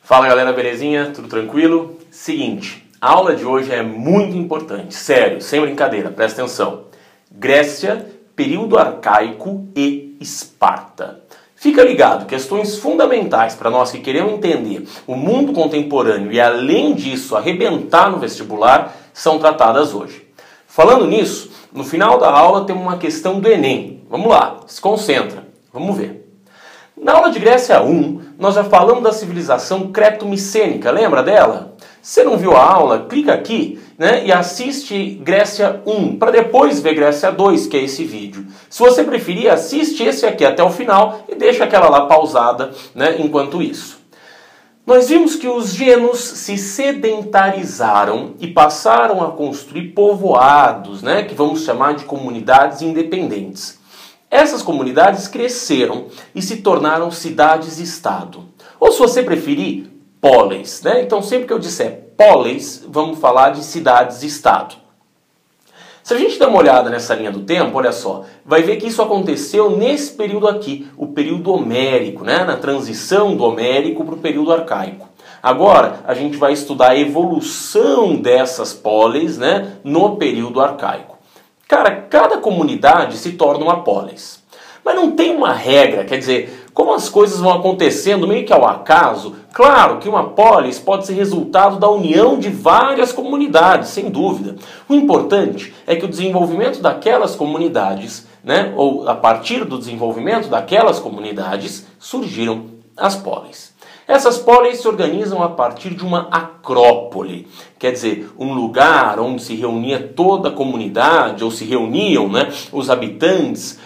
Fala galera, belezinha? Tudo tranquilo? Seguinte, a aula de hoje é muito importante, sério, sem brincadeira, presta atenção. Grécia, período arcaico e Esparta. Fica ligado, questões fundamentais para nós que queremos entender o mundo contemporâneo e além disso arrebentar no vestibular são tratadas hoje. Falando nisso, no final da aula tem uma questão do Enem. Vamos lá, se concentra, vamos ver. Na aula de Grécia 1, nós já falamos da civilização creto-micênica, lembra dela? Se você não viu a aula, clica aqui, e assiste Grécia 1, para depois ver Grécia 2, que é esse vídeo. Se você preferir, assiste esse aqui até o final e deixa aquela lá pausada, enquanto isso. Nós vimos que os gênos se sedentarizaram e passaram a construir povoados, que vamos chamar de comunidades independentes. Essas comunidades cresceram e se tornaram cidades-estado. Ou se você preferir, polis. Então sempre que eu disser polis, vamos falar de cidades-estado. Se a gente der uma olhada nessa linha do tempo, olha só, vai ver que isso aconteceu nesse período aqui, o período homérico, na transição do homérico para o período arcaico. Agora a gente vai estudar a evolução dessas polis no período arcaico. Cara, cada comunidade se torna uma polis. Mas não tem uma regra, quer dizer, como as coisas vão acontecendo meio que ao acaso, claro que uma polis pode ser resultado da união de várias comunidades, sem dúvida. O importante é que o desenvolvimento daquelas comunidades, ou a partir do desenvolvimento daquelas comunidades, surgiram as polis. Essas polis se organizam a partir de uma acrópole, quer dizer, um lugar onde se reunia toda a comunidade, ou se reuniam os habitantes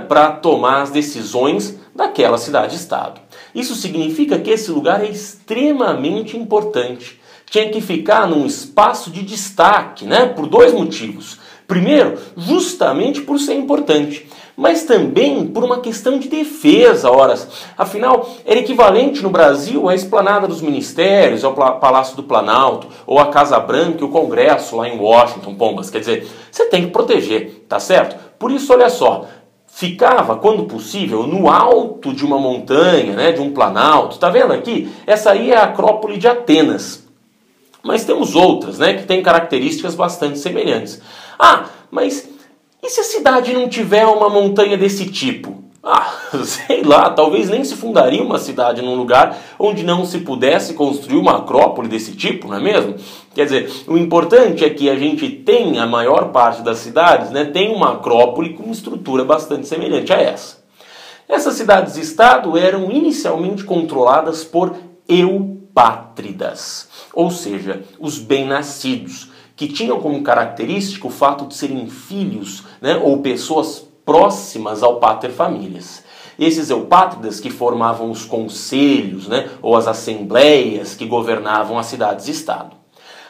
para tomar as decisões daquela cidade-estado. Isso significa que esse lugar é extremamente importante. Tinha que ficar num espaço de destaque, por dois motivos. Primeiro, justamente por ser importante, mas também por uma questão de defesa, horas. Afinal, era equivalente no Brasil à Esplanada dos Ministérios, ao Palácio do Planalto, ou à Casa Branca e o Congresso lá em Washington, Pombas. Quer dizer, você tem que proteger, tá certo? Por isso, olha só, ficava, quando possível, no alto de uma montanha, de um planalto. Tá vendo aqui? Essa aí é a Acrópole de Atenas. Mas temos outras, que têm características bastante semelhantes. Ah, mas e se a cidade não tiver uma montanha desse tipo? Sei lá, talvez nem se fundaria uma cidade num lugar onde não se pudesse construir uma acrópole desse tipo, não é mesmo? Quer dizer, o importante é que a gente tem, a maior parte das cidades, tem uma acrópole com uma estrutura bastante semelhante a essa. Essas cidades-estado eram inicialmente controladas por eupátridas, ou seja, os bem-nascidos, que tinham como característica o fato de serem filhos, ou pessoas próximas ao pater familias. Esses eupátridas que formavam os conselhos, ou as assembleias que governavam as cidades-estado.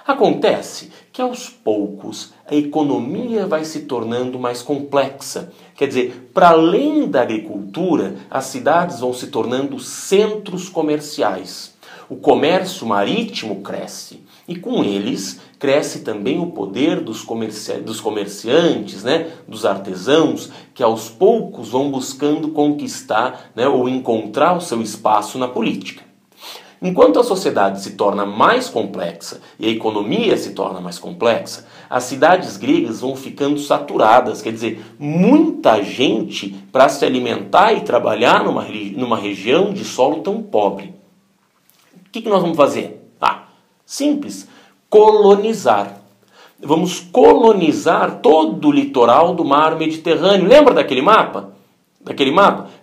Acontece que aos poucos a economia vai se tornando mais complexa. Quer dizer, para além da agricultura, as cidades vão se tornando centros comerciais. O comércio marítimo cresce e com eles cresce também o poder dos comerciantes, dos artesãos, que aos poucos vão buscando conquistar ou encontrar o seu espaço na política. Enquanto a sociedade se torna mais complexa e a economia se torna mais complexa, as cidades gregas vão ficando saturadas, quer dizer, muita gente para se alimentar e trabalhar numa região de solo tão pobre. O que nós vamos fazer? Simples, colonizar. Vamos colonizar todo o litoral do mar Mediterrâneo. Lembra daquele mapa?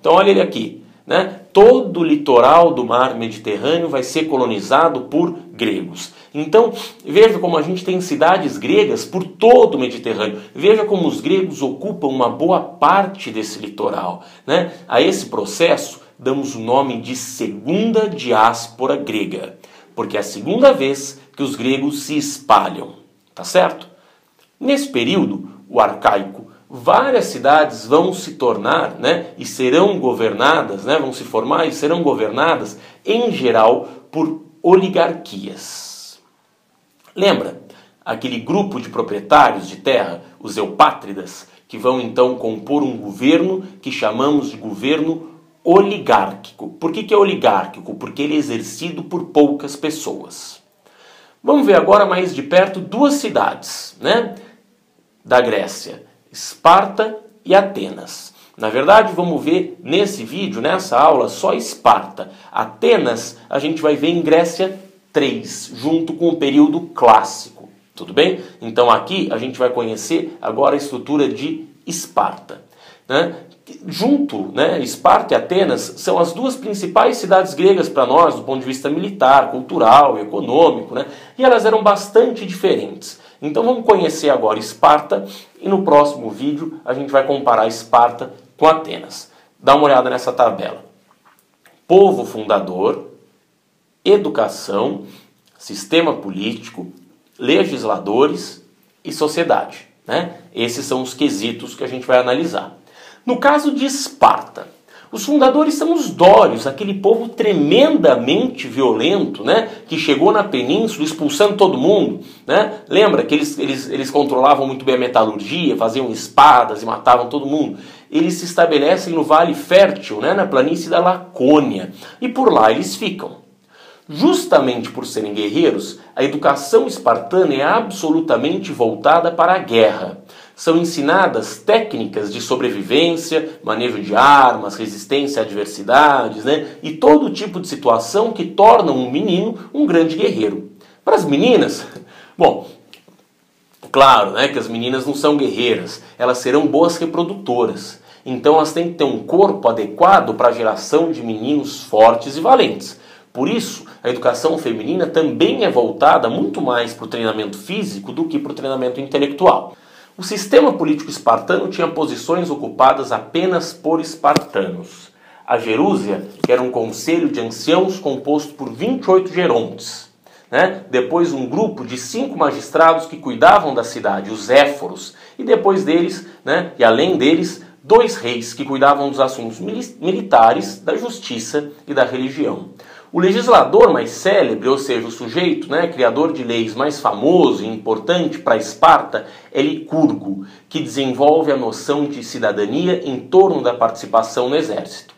Então olha ele aqui. Todo o litoral do mar Mediterrâneo vai ser colonizado por gregos. Então, veja como a gente tem cidades gregas por todo o Mediterrâneo. Veja como os gregos ocupam uma boa parte desse litoral. A esse processo damos o nome de segunda diáspora grega, porque é a segunda vez que os gregos se espalham. Tá certo? Nesse período, o arcaico, várias cidades vão se tornar, e serão governadas, vão se formar e serão governadas, em geral, por oligarquias. Lembra aquele grupo de proprietários de terra, os eupátridas, que vão então compor um governo que chamamos de governo oligárquico. Por que é oligárquico? Porque ele é exercido por poucas pessoas. Vamos ver agora mais de perto duas cidades, né, da Grécia, Esparta e Atenas. Na verdade, vamos ver nesse vídeo, nessa aula, só Esparta. Atenas a gente vai ver em Grécia 3, junto com o período clássico. Tudo bem? Então aqui a gente vai conhecer agora a estrutura de Esparta, né? Junto, né, Esparta e Atenas são as duas principais cidades gregas para nós, do ponto de vista militar, cultural e econômico, né? E elas eram bastante diferentes. Então vamos conhecer agora Esparta e no próximo vídeo a gente vai comparar Esparta com Atenas. Dá uma olhada nessa tabela. Povo fundador, educação, sistema político, legisladores e sociedade, né? Esses são os quesitos que a gente vai analisar. No caso de Esparta, os fundadores são os dórios, aquele povo tremendamente violento, né, que chegou na península expulsando todo mundo, né? Lembra que eles controlavam muito bem a metalurgia, faziam espadas e matavam todo mundo. Eles se estabelecem no Vale Fértil, né, na planície da Lacônia, e por lá eles ficam. Justamente por serem guerreiros, a educação espartana é absolutamente voltada para a guerra. São ensinadas técnicas de sobrevivência, manejo de armas, resistência a adversidades, né? E todo tipo de situação que tornam um menino um grande guerreiro. Para as meninas, bom, claro, né, que as meninas não são guerreiras, elas serão boas reprodutoras. Então elas têm que ter um corpo adequado para a geração de meninos fortes e valentes. Por isso, a educação feminina também é voltada muito mais para o treinamento físico do que para o treinamento intelectual. O sistema político espartano tinha posições ocupadas apenas por espartanos. A gerúsia, que era um conselho de anciãos composto por 28 gerontes. Né? Depois um grupo de 5 magistrados que cuidavam da cidade, os éforos. E depois deles, né, e além deles, 2 reis que cuidavam dos assuntos militares, da justiça e da religião. O legislador mais célebre, ou seja, o sujeito, né, criador de leis mais famoso e importante para Esparta, é Licurgo, que desenvolve a noção de cidadania em torno da participação no exército.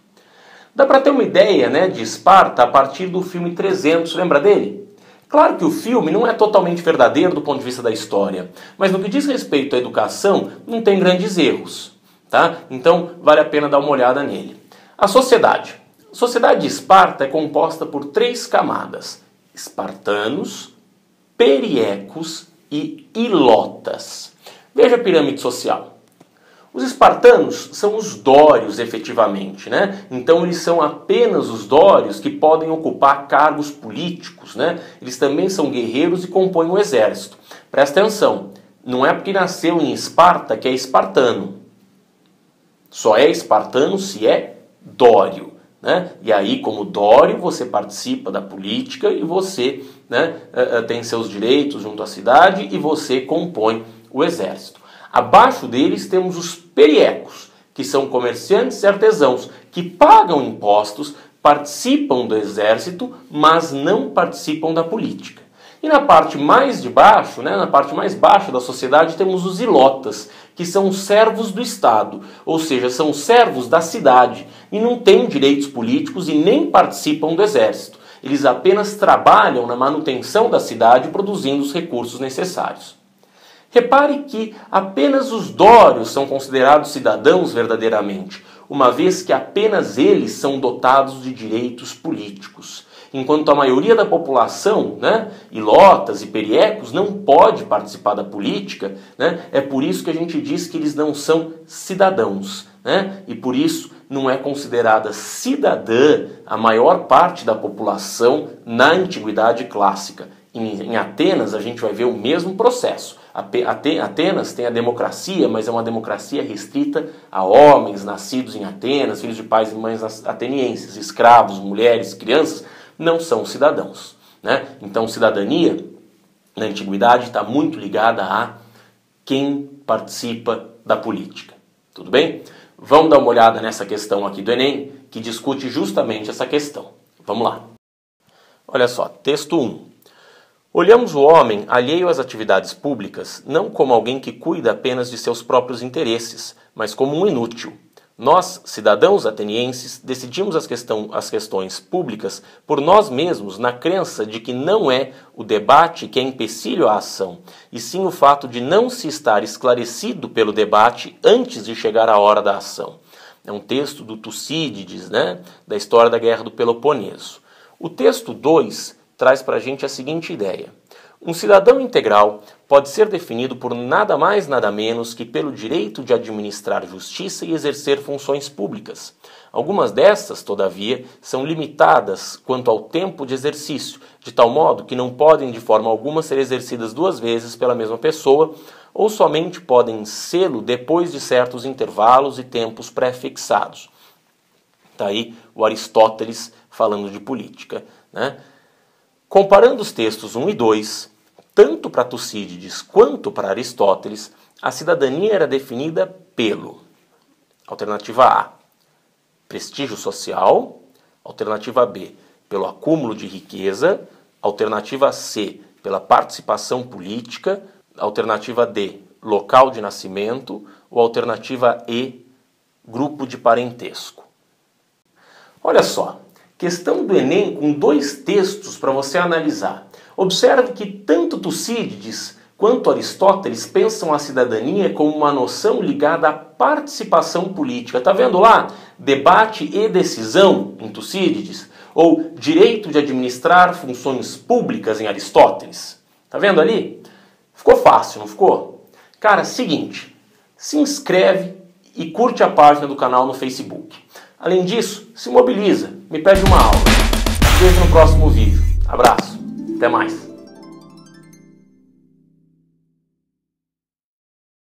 Dá para ter uma ideia, né, de Esparta a partir do filme 300, lembra dele? Claro que o filme não é totalmente verdadeiro do ponto de vista da história, mas no que diz respeito à educação, não tem grandes erros, tá? Então vale a pena dar uma olhada nele. A sociedade. A sociedade de Esparta é composta por 3 camadas: espartanos, periecos e ilotas. Veja a pirâmide social. Os espartanos são os dórios, efetivamente, né? Então eles são apenas os dórios que podem ocupar cargos políticos, né? Eles também são guerreiros e compõem o exército. Presta atenção, não é porque nasceu em Esparta que é espartano. Só é espartano se é dório. Né? E aí, como dório, você participa da política e você, né, tem seus direitos junto à cidade e você compõe o exército. Abaixo deles temos os periecos, que são comerciantes e artesãos, que pagam impostos, participam do exército, mas não participam da política. E na parte mais de baixo, né, na parte mais baixa da sociedade, temos os ilotas, que são os servos do Estado, ou seja, são os servos da cidade, e não têm direitos políticos e nem participam do exército. Eles apenas trabalham na manutenção da cidade, produzindo os recursos necessários. Repare que apenas os dórios são considerados cidadãos verdadeiramente, uma vez que apenas eles são dotados de direitos políticos. Enquanto a maioria da população, né, ilotas e periecos, não pode participar da política, né, é por isso que a gente diz que eles não são cidadãos, né, e por isso não é considerada cidadã a maior parte da população na Antiguidade Clássica. Em Atenas a gente vai ver o mesmo processo. Atenas tem a democracia, mas é uma democracia restrita a homens nascidos em Atenas, filhos de pais e mães atenienses, escravos, mulheres, crianças, não são cidadãos, né? Então, cidadania, na antiguidade, está muito ligada a quem participa da política. Tudo bem? Vamos dar uma olhada nessa questão aqui do Enem, que discute justamente essa questão. Vamos lá. Olha só, texto 1. Olhamos o homem alheio às atividades públicas não como alguém que cuida apenas de seus próprios interesses, mas como um inútil. Nós, cidadãos atenienses, decidimos as questões públicas por nós mesmos na crença de que não é o debate que é empecilho à ação, e sim o fato de não se estar esclarecido pelo debate antes de chegar a hora da ação. É um texto do Tucídides, da história da Guerra do Peloponeso. O texto 2 traz para a gente a seguinte ideia. Um cidadão integral pode ser definido por nada mais nada menos que pelo direito de administrar justiça e exercer funções públicas. Algumas destas, todavia, são limitadas quanto ao tempo de exercício, de tal modo que não podem de forma alguma ser exercidas duas vezes pela mesma pessoa, ou somente podem sê-lo depois de certos intervalos e tempos pré-fixados. Está aí o Aristóteles falando de política, Comparando os textos 1 e 2, tanto para Tucídides quanto para Aristóteles, a cidadania era definida pelo: alternativa A, prestígio social; alternativa B, pelo acúmulo de riqueza; alternativa C, pela participação política; alternativa D, local de nascimento; ou alternativa E, grupo de parentesco. Olha só, questão do Enem com 2 textos para você analisar. Observe que tanto Tucídides quanto Aristóteles pensam a cidadania como uma noção ligada à participação política. Está vendo lá? Debate e decisão em Tucídides, ou direito de administrar funções públicas em Aristóteles. Está vendo ali? Ficou fácil, não ficou? Cara, seguinte, se inscreve e curte a página do canal no Facebook. Além disso, se mobiliza, me pede uma aula. Vejo no próximo vídeo. Abraço, até mais.